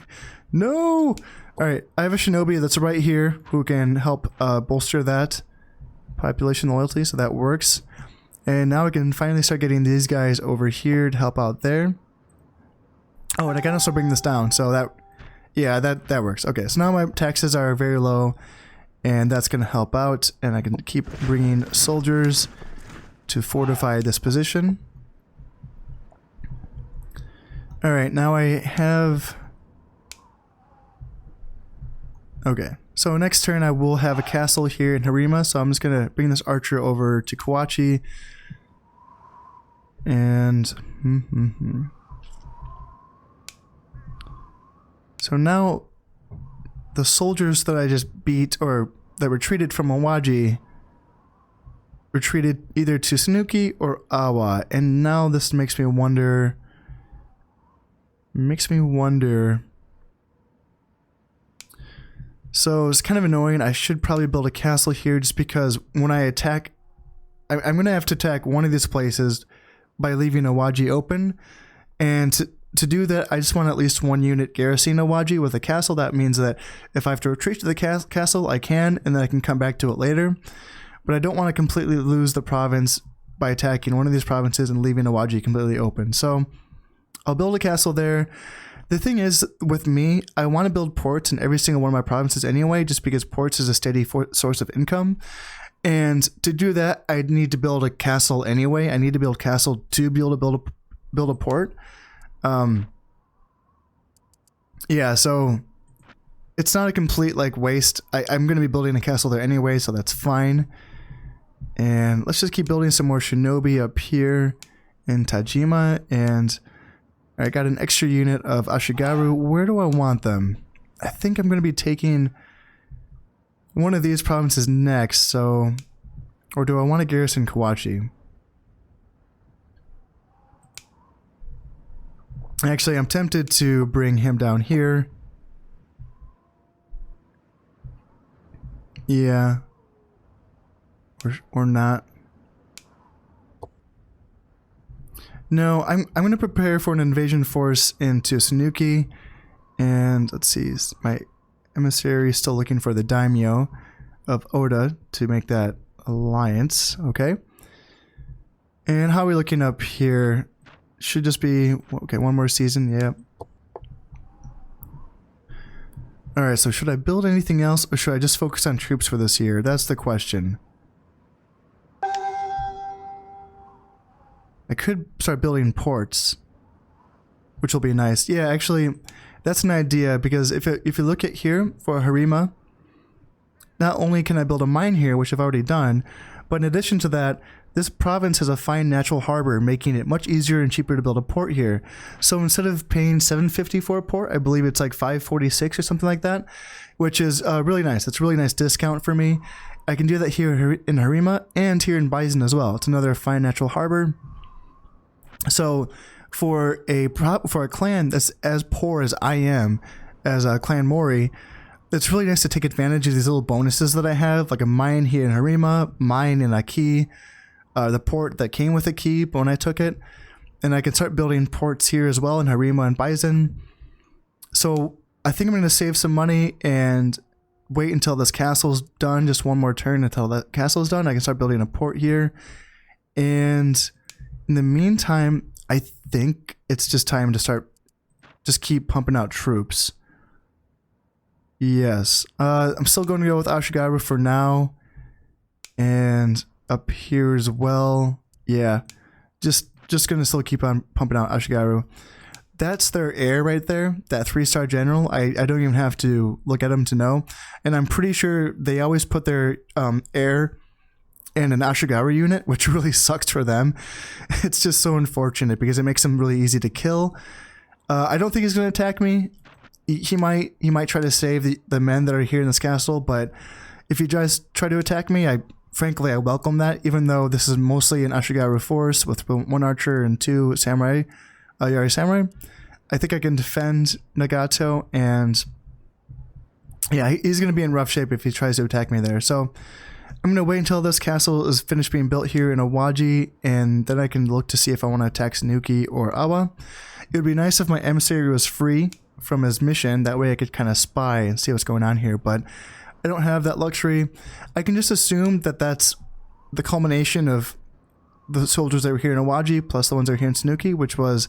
No! Alright, I have a shinobi that's right here who can help bolster that population loyalty, so that works. And now we can finally start getting these guys over here to help out there. Oh, and I can also bring this down, so that works. Okay, so now my taxes are very low, and that's going to help out, and I can keep bringing soldiers to fortify this position. Alright, now I have... Okay, so next turn I will have a castle here in Harima, so I'm just going to bring this archer over to Kawachi. And... So now, the soldiers that I just beat, or that retreated from Awaji, retreated either to Sanuki or Awa, and now this makes me wonder... So it's kind of annoying. I should probably build a castle here just because when I attack, I'm going to have to attack one of these places by leaving Awaji open. And to do that, I just want at least 1 unit garrison Awaji with a castle. That means that if I have to retreat to the castle, I can, and then I can come back to it later. But I don't want to completely lose the province by attacking one of these provinces and leaving Awaji completely open. So I'll build a castle there. The thing is, with me, I want to build ports in every single one of my provinces anyway, just because ports is a steady source of income. And to do that, I need to build a castle anyway. I need to build a castle to be able to build a port. Yeah, so it's not a complete like waste. I'm going to be building a castle there anyway, so that's fine. And let's just keep building some more shinobi up here in Tajima. And I got an extra unit of Ashigaru. Where do I want them? I think I'm going to be taking one of these provinces next, so... Or do I want to garrison Kawachi? Actually, I'm tempted to bring him down here. Yeah. Or not. No, I'm going to prepare for an invasion force into Sanuki. And let's see, my emissary is still looking for the daimyo of Oda to make that alliance. Okay. And how are we looking up here? Should just be, okay, 1 more season. Yep. Alright, so should I build anything else, or should I just focus on troops for this year? That's the question. I could start building ports, which will be nice. Yeah, actually, that's an idea, because if you look at here for Harima, not only can I build a mine here, which I've already done, but in addition to that, this province has a fine natural harbor, making it much easier and cheaper to build a port here. So instead of paying $750 for a port, I believe it's like $546 or something like that, which is really nice. It's a really nice discount for me. I can do that here in Harima and here in Bison as well. It's another fine natural harbor. So for a clan that's as poor as I am, as a Clan Mori, it's really nice to take advantage of these little bonuses that I have, like a mine here in Harima, mine in Aki, the port that came with Aki when I took it, and I can start building ports here as well in Harima and Bison. So I think I'm going to save some money and wait until this castle's done, just 1 more turn until that castle's done. I can start building a port here, and in the meantime, I think it's just time to just keep pumping out troops. Yes, I'm still going to go with Ashigaru for now, and up here as well. Yeah, just gonna still keep on pumping out Ashigaru. That's their heir right there, that 3-star general. I don't even have to look at him to know, and I'm pretty sure they always put their heir in an Ashigaru unit, which really sucks for them. It's just so unfortunate because it makes him really easy to kill. I don't think he's gonna attack me. He might try to save the men that are here in this castle, but if he try to attack me, frankly I welcome that, even though this is mostly an Ashigaru force with 1 archer and 2 samurai, Yari samurai. I think I can defend Nagato, and yeah, he's going to be in rough shape if he tries to attack me there. So I'm going to wait until this castle is finished being built here in Awaji, and then I can look to see if I want to attack Sanuki or Awa. It would be nice if my emissary was free from his mission, that way I could kind of spy and see what's going on here, but I don't have that luxury. I can just assume that that's the culmination of the soldiers that were here in Awaji plus the ones that are here in Sanuki, which was,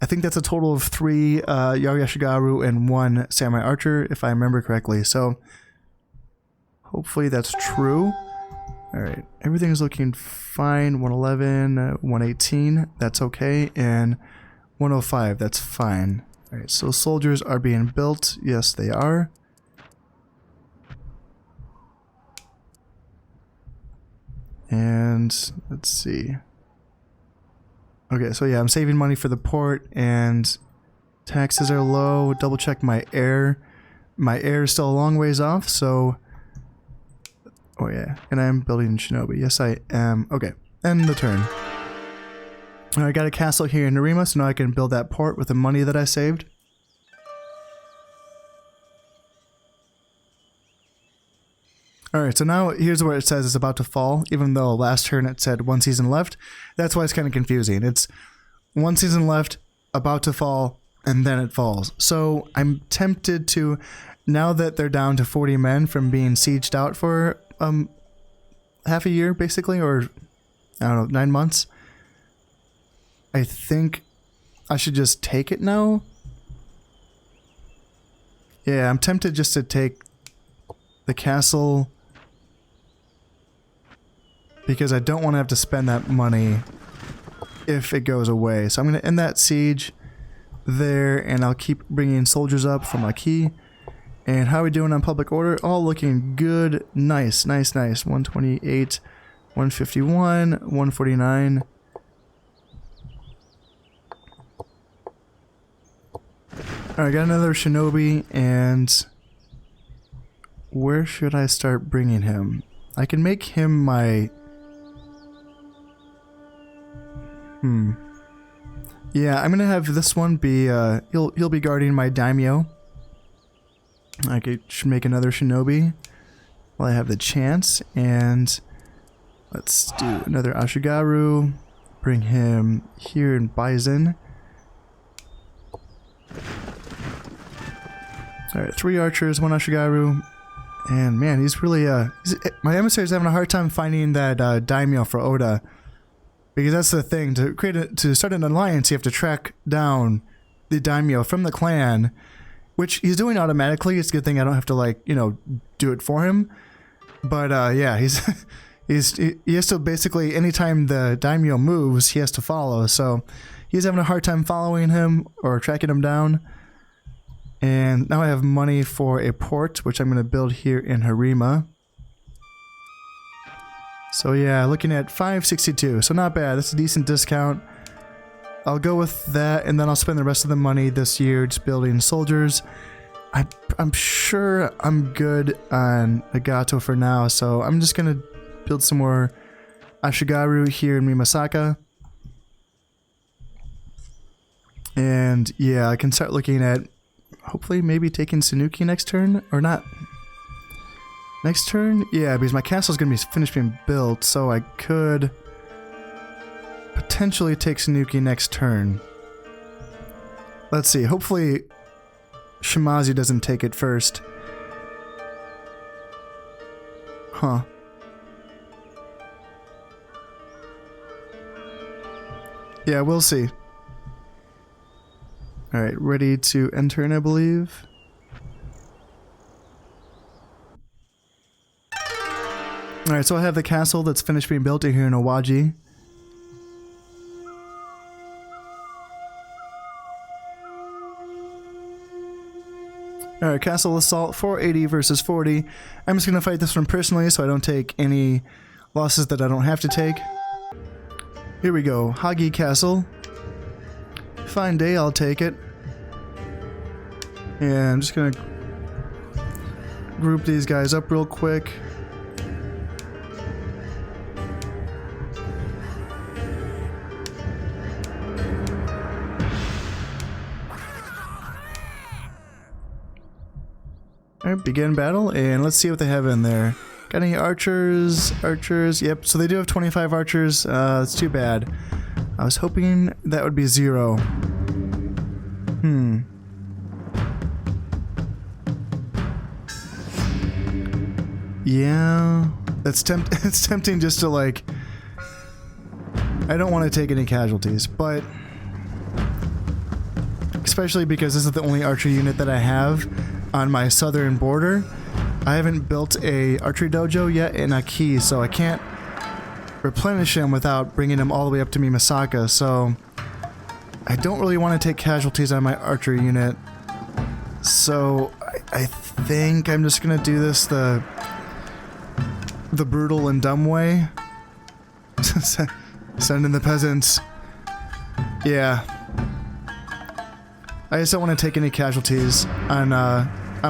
I think that's a total of 3 Yari Ashigaru and 1 Samurai Archer, if I remember correctly. So hopefully that's true. Alright, everything's looking fine. 111, 118, that's okay, and 105, that's fine. Alright, so soldiers are being built. Yes, they are. And let's see. Okay, so yeah, I'm saving money for the port, and taxes are low. Double check my air. My air is still a long ways off, so... Oh yeah, and I'm building Shinobi. Yes, I am. Okay, end the turn. I got a castle here in Narima, so now I can build that port with the money that I saved. Alright, so now here's where it says it's about to fall, even though last turn it said 1 season left. That's why it's kind of confusing. It's 1 season left, about to fall, and then it falls. So I'm tempted to, now that they're down to 40 men from being sieged out for half a year, basically, or I don't know, 9 months, I think I should just take it now. Yeah, I'm tempted just to take the castle because I don't want to have to spend that money if it goes away. So I'm going to end that siege there, and I'll keep bringing soldiers up from my key. And how are we doing on public order? All looking good. Nice, nice, nice. 128, 151, 149. Alright, got another shinobi, and where should I start bringing him? I can make him my... Yeah, I'm gonna have this one be, he'll be guarding my daimyo. I should make another shinobi while I have the chance, and let's do another Ashigaru. Bring him here in Bison. Alright, 3 archers, 1 Ashigaru. And man, he's really, my emissary's having a hard time finding that daimyo for Oda. Because that's the thing, to start an alliance, you have to track down the daimyo from the clan, which he's doing automatically. It's a good thing I don't have to, like, you know, do it for him. But yeah, he has to basically, anytime the daimyo moves, he has to follow. So he's having a hard time following him or tracking him down. And now I have money for a port, which I'm going to build here in Harima. So yeah, looking at 562, so not bad. That's a decent discount. I'll go with that, and then I'll spend the rest of the money this year just building soldiers. I'm sure I'm good on Nagato for now, so I'm just gonna build some more Ashigaru here in Mimasaka. And yeah, I can start looking at hopefully maybe taking Sanuki next turn, or not. Next turn? Yeah, because my castle's gonna be finished being built, so I could potentially take Sanuki next turn. Let's see, hopefully Shimazu doesn't take it first. Huh. Yeah, we'll see. Alright, ready to enter in, I believe. Alright, so I have the castle that's finished being built here in Owaji. Alright, castle assault, 480 versus 40. I'm just going to fight this one personally so I don't take any losses that I don't have to take. Here we go, Hagi Castle. Fine day, I'll take it. And I'm just going to group these guys up real quick. Alright, begin battle, and let's see what they have in there. Got any archers? Archers, yep, so they do have 25 archers. That's too bad. I was hoping that would be 0. Yeah, it's tempting just to, like... I don't want to take any casualties, but... especially because this is the only archer unit that I have on my southern border. I haven't built a archery dojo yet in Aki, so I can't replenish him without bringing him all the way up to Mimasaka, so I don't really want to take casualties on my archery unit. So I think I'm just gonna do this the brutal and dumb way. Send in the peasants. Yeah. I just don't want to take any casualties on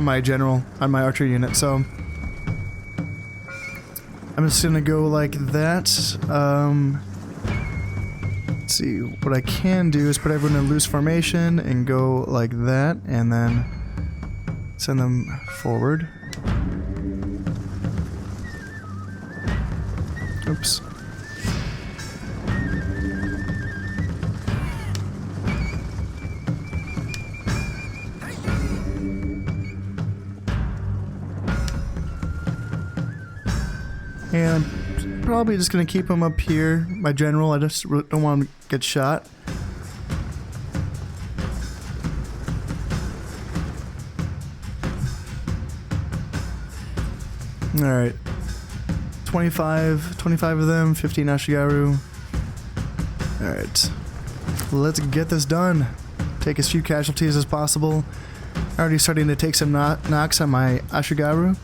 my general, on my archer unit, so I'm just gonna go like that. Let's see, what I can do is put everyone in loose formation and go like that, and then send them forward. Oops. And I'm probably just going to keep him up here. My general, I just don't want him to get shot. Alright. 25 of them, 15 Ashigaru. Alright. Let's get this done. Take as few casualties as possible. Already starting to take some knocks on my Ashigaru.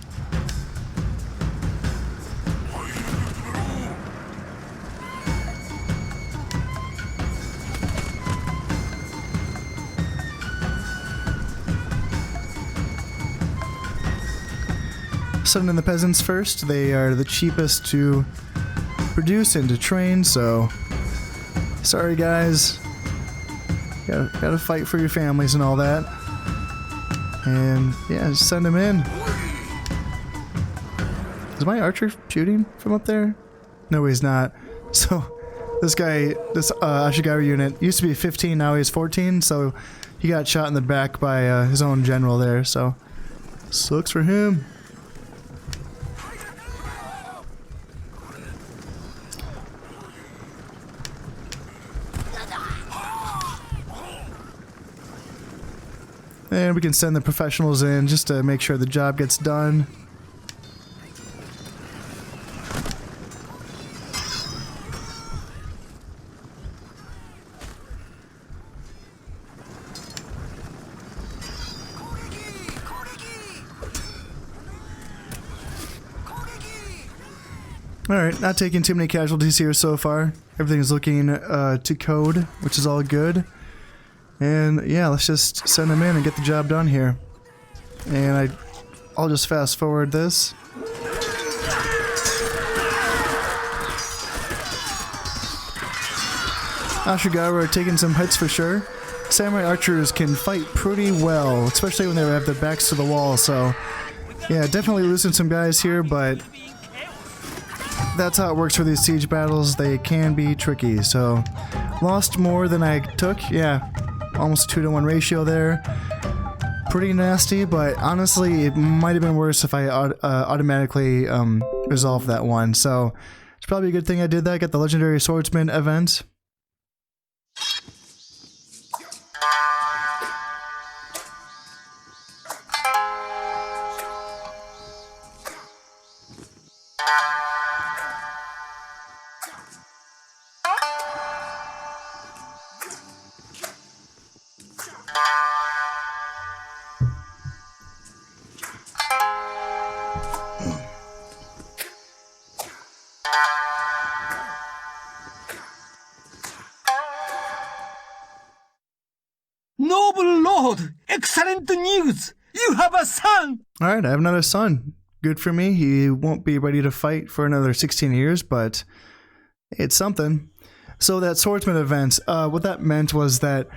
Sending in the peasants first. They are the cheapest to produce and to train, so sorry guys. Gotta fight for your families and all that. And yeah, just send them in. Is my archer shooting from up there? No, he's not. So this guy, this Ashigaru unit used to be 15, now he's 14, so he got shot in the back by his own general there, so sucks for him. And we can send the professionals in just to make sure the job gets done. Alright, not taking too many casualties here so far. Everything's looking to code, which is all good. And yeah, let's just send them in and get the job done here. And I'll just fast forward this. Ashigaru are taking some hits for sure. Samurai archers can fight pretty well, especially when they have their backs to the wall, so yeah, definitely losing some guys here, but that's how it works for these siege battles. They can be tricky, so lost more than I took. Yeah, almost a 2-to-1 ratio there. Pretty nasty, but honestly, it might have been worse if I automatically resolved that one. So it's probably a good thing I did that. Got the Legendary Swordsman event. Noble Lord! Excellent news! You have a son! Alright, I have another son. Good for me. He won't be ready to fight for another 16 years, but it's something. So that swordsman event, what that meant was that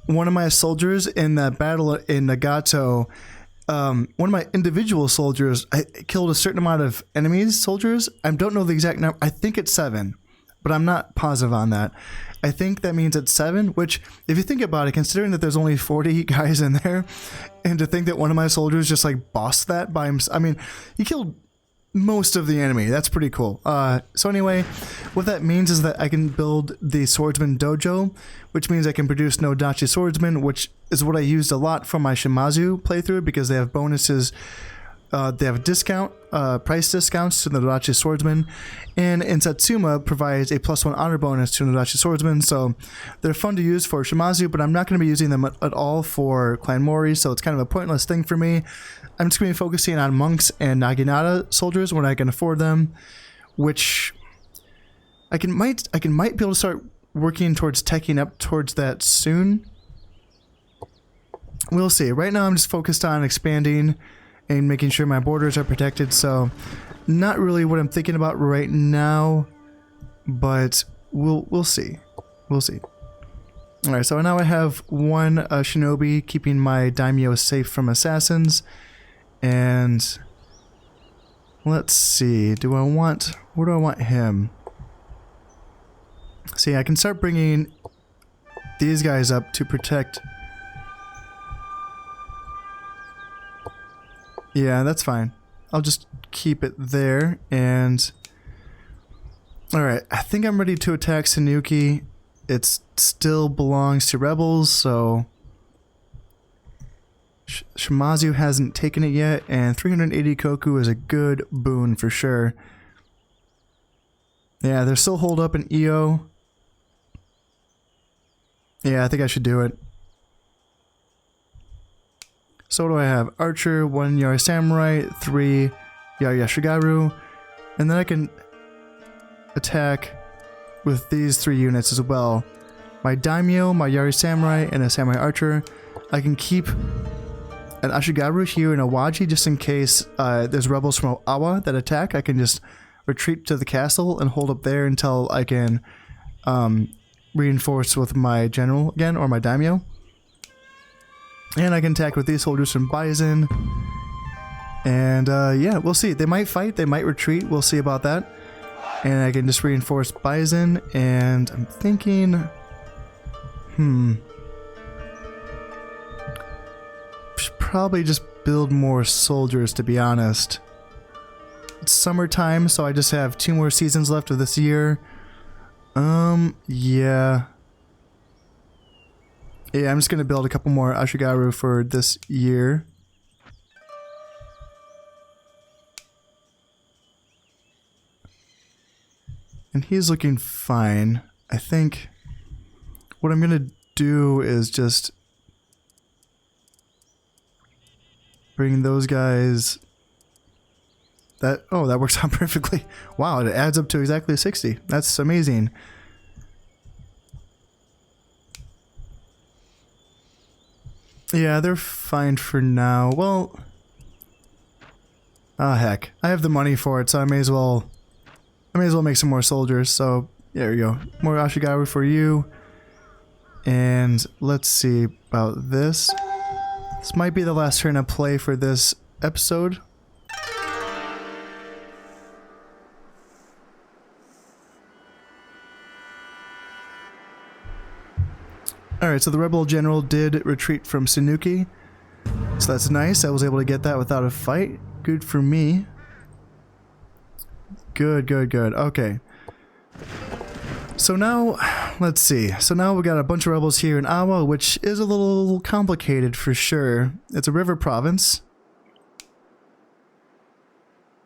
one of my soldiers in that battle in Nagato, one of my individual soldiers killed a certain amount of enemies, soldiers. I don't know the exact number. I think it's 7, but I'm not positive on that. I think that means it's 7, which, if you think about it, considering that there's only 40 guys in there, and to think that one of my soldiers just like bossed that by himself, I mean, he killed most of the enemy. That's pretty cool. So anyway, what that means is that I can build the Swordsman Dojo, which means I can produce no Dachi Swordsman, which is what I used a lot from my Shimazu playthrough, because they have bonuses. They have discount, price discounts to the Nodachi Swordsman, and Satsuma provides a +1 honor bonus to Nodachi Swordsman, so they're fun to use for Shimazu, but I'm not going to be using them at all for Clan Mori, so it's kind of a pointless thing for me. I'm just going to be focusing on monks and Naginata soldiers when I can afford them, which I might be able to start working towards teching up towards that soon. We'll see. Right now I'm just focused on expanding and making sure my borders are protected, so not really what I'm thinking about right now, but we'll see. We'll see. Alright, so now I have one shinobi keeping my daimyo safe from assassins, and let's see, where do I want him? See, I can start bringing these guys up to protect. Yeah, that's fine. I'll just keep it there, and Alright, I think I'm ready to attack Sanuki. It still belongs to rebels, so Shimazu hasn't taken it yet, and 380 Koku is a good boon for sure. Yeah, they're still holed up in EO. Yeah, I think I should do it. So what do I have? Archer, 1 Yari Samurai, 3 Yari Yashigaru, and then I can attack with these 3 units as well. My Daimyo, my Yari Samurai, and a Samurai Archer. I can keep an Ashigaru here in Awaji just in case there's rebels from Awa that attack. I can just retreat to the castle and hold up there until I can reinforce with my general again, or my Daimyo. And I can attack with these soldiers from Bison. And yeah, we'll see. They might fight, they might retreat. We'll see about that. And I can just reinforce Bison. And I'm thinking... should probably just build more soldiers, to be honest. It's summertime, so I just have 2 more seasons left of this year. Yeah. Yeah, I'm just gonna build a couple more Ashigaru for this year. And he's looking fine. I think what I'm gonna do is just bring those guys. That works out perfectly. Wow, it adds up to exactly 60. That's amazing. Yeah, they're fine for now. Well, heck, I have the money for it, so I may as well make some more soldiers. So there we go, more Ashigaru for you. And let's see about this. This might be the last turn I play for this episode. Alright, so the rebel general did retreat from Sanuki. So that's nice. I was able to get that without a fight. Good for me. Good, good, good. Okay. So now, let's see. So now we got a bunch of rebels here in Awa, which is a little complicated for sure. It's a river province.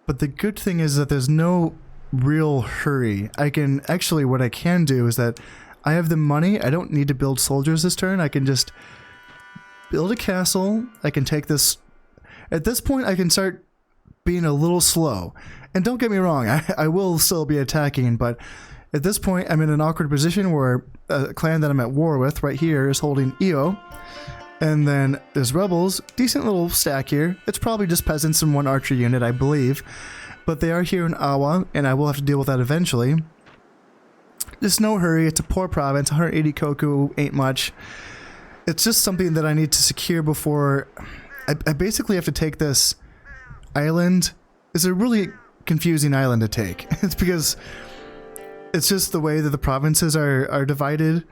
But the good thing is that there's no real hurry. What I can do is that I have the money. I don't need to build soldiers this turn. I can just build a castle. I can take this. At this point, I can start being a little slow. And don't get me wrong, I will still be attacking, but at this point, I'm in an awkward position where a clan that I'm at war with right here is holding EO. And then there's rebels. Decent little stack here. It's probably just peasants and 1 archer unit, I believe. But they are here in Awa, and I will have to deal with that eventually. There's no hurry. It's a poor province. 180 koku ain't much. It's just something that I need to secure before... I basically have to take this island. It's a really confusing island to take. It's because it's just the way that the provinces are divided.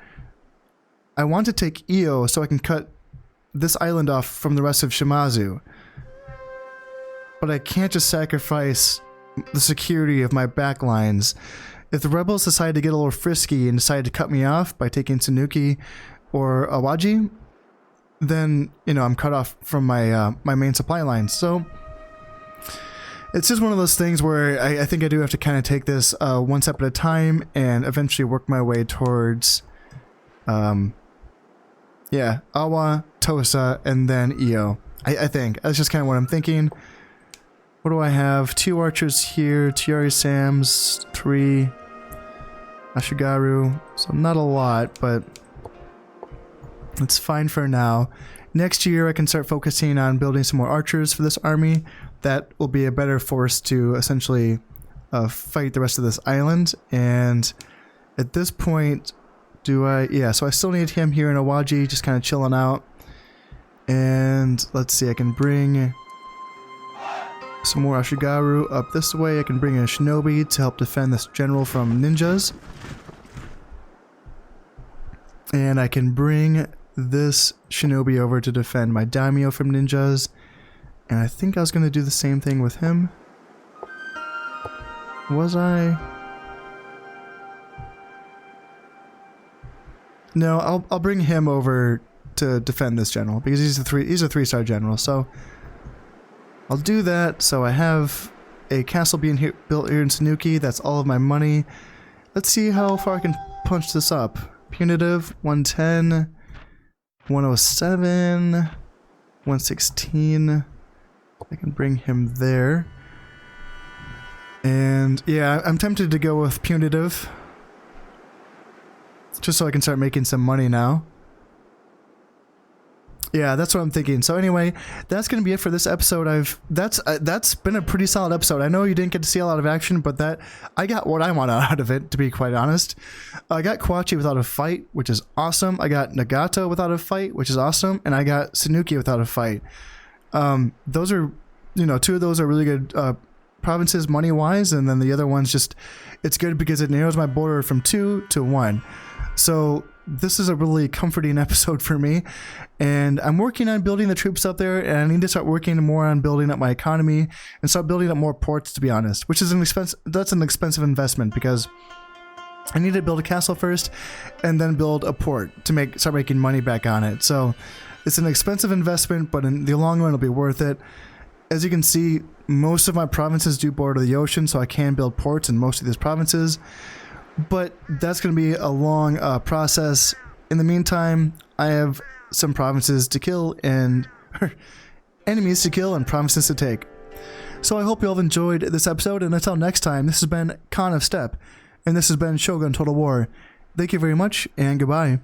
I want to take Io so I can cut this island off from the rest of Shimazu. But I can't just sacrifice the security of my backlines. If the rebels decide to get a little frisky and decide to cut me off by taking Sanuki or Awaji, then, you know, I'm cut off from my my main supply lines. So it's just one of those things where I think I do have to kind of take this one step at a time and eventually work my way towards, yeah, Awa, Tosa, and then Io. I think. That's just kind of what I'm thinking. What do I have? 2 archers here, Tiari Sams, 3 Ashigaru. So not a lot, but it's fine for now. Next year I can start focusing on building some more archers for this army. That will be a better force to essentially fight the rest of this island. And at this point, yeah, so I still need him here in Awaji, just kind of chilling out. And let's see, I can bring some more Ashigaru up this way. I can bring in a shinobi to help defend this general from ninjas. And I can bring this shinobi over to defend my daimyo from ninjas. And I think I was going to do the same thing with him. Was I? No, I'll bring him over to defend this general because he's a 3-star general. So I'll do that. So I have a castle being built here in Sanuki. That's all of my money. Let's see how far I can punch this up. Punitive 110, 107, 116. I can bring him there. And yeah, I'm tempted to go with punitive. Just so I can start making some money now. Yeah, that's what I'm thinking. So anyway, that's going to be it for this episode. That's been a pretty solid episode. I know you didn't get to see a lot of action, but I got what I want out of it, to be quite honest. I got Kwachi without a fight, which is awesome. I got Nagata without a fight, which is awesome. And I got Sanuki without a fight. Those are, two of those are really good provinces money-wise, and then the other one's just, it's good because it narrows my border from 2 to 1. So this is a really comforting episode for me, and I'm working on building the troops up there, and I need to start working more on building up my economy and start building up more ports, to be honest, which is an expensive investment because I need to build a castle first and then build a port to start making money back on it. So it's an expensive investment, but in the long run it'll be worth it. As you can see, most of my provinces do border the ocean, so I can build ports in most of these provinces. But that's going to be a long process. In the meantime, I have some provinces to kill and enemies to kill and provinces to take. So I hope you all have enjoyed this episode, and until next time, this has been Khan of Steppe, and this has been Shogun Total War. Thank you very much, and goodbye.